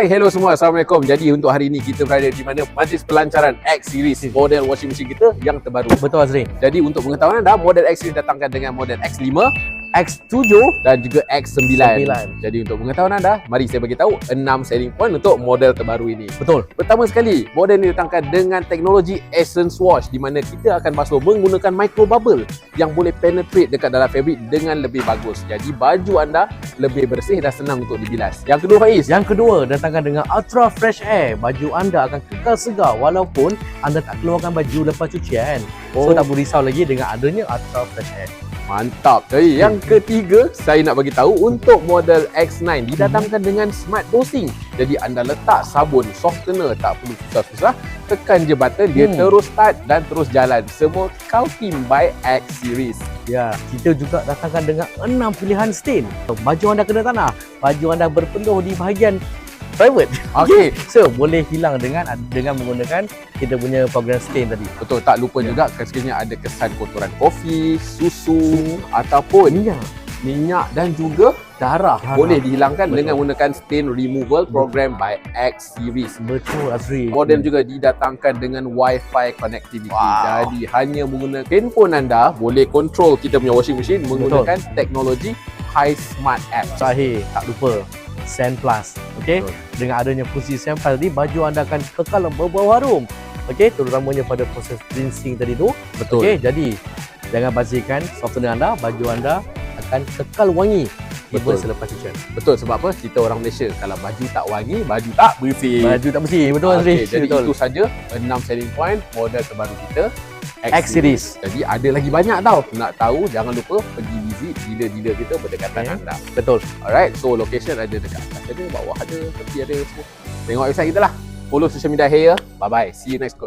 Hai, hello semua. Assalamualaikum. Jadi untuk hari ini kita berada di mana? Majlis pelancaran X Series model washing machine kita yang terbaru. Betul Azri. Jadi untuk pengetahuan anda, model X Series datangkan dengan model X5, X7 dan juga X9. Jadi untuk pengetahuan anda, mari saya bagi tahu 6 selling point untuk model terbaru ini. Betul. Pertama sekali, model ini datangkan dengan teknologi Essence Wash di mana kita akan basuh menggunakan micro bubble yang boleh penetrate dekat dalam fabric dengan lebih bagus. Jadi baju anda lebih bersih dan senang untuk dibilas. Yang kedua, Faiz. Yang kedua, datangkan dengan Ultra Fresh Air. Baju anda akan kekal segar walaupun anda tak keluarkan baju lepas cucian. So tak perlu risau lagi dengan adanya Ultra Fresh Air. Mantap. Jadi yang ketiga, saya nak bagi tahu untuk model X9 didatangkan dengan smart dosing. Jadi anda letak sabun softener, tak perlu susah-susah, tekan je button, dia terus start dan terus jalan. Semua Caltim by X Series. Ya, kita juga datangkan dengan 6 pilihan stain. Baju anda kena tanah, baju anda berpeluh di bahagian private. Okey. So boleh hilang dengan menggunakan kita punya program stain tadi. Betul, tak lupa juga sekiranya ada kesan kotoran kopi, susu ataupun minyak dan juga darah. Boleh dihilangkan dengan menggunakan stain removal program by X Series. Betul Azri. Model juga didatangkan dengan Wi-Fi connectivity. Jadi hanya menggunakan handphone anda boleh control kita punya washing machine menggunakan teknologi High Smart App. Terakhir, tak lupa Sand Plus. Okey, dengan adanya fungsi Sand Plus tadi, baju anda akan kekal berbau harum. Okey, terutamanya pada proses rinsing tadi tu. Betul. Okey, jadi jangan bazikan softener anda, baju anda akan kekal wangi even selepas cucian. Betul, sebab apa? Kita orang Malaysia, kalau baju tak wangi, baju tak bersih. Baju tak bersih, betul Azri. Jadi betul. itu saja 6 selling point model terbaru kita X Series. Jadi ada lagi banyak tau. Nak tahu, jangan lupa pergi visit dealer-dealer kita berdekatan anda. Betul. Alright, so location ada dekat atas ada, bawah ada, tepi ada semua. Tengok website kita lah. Follow social media here. Bye bye. See you next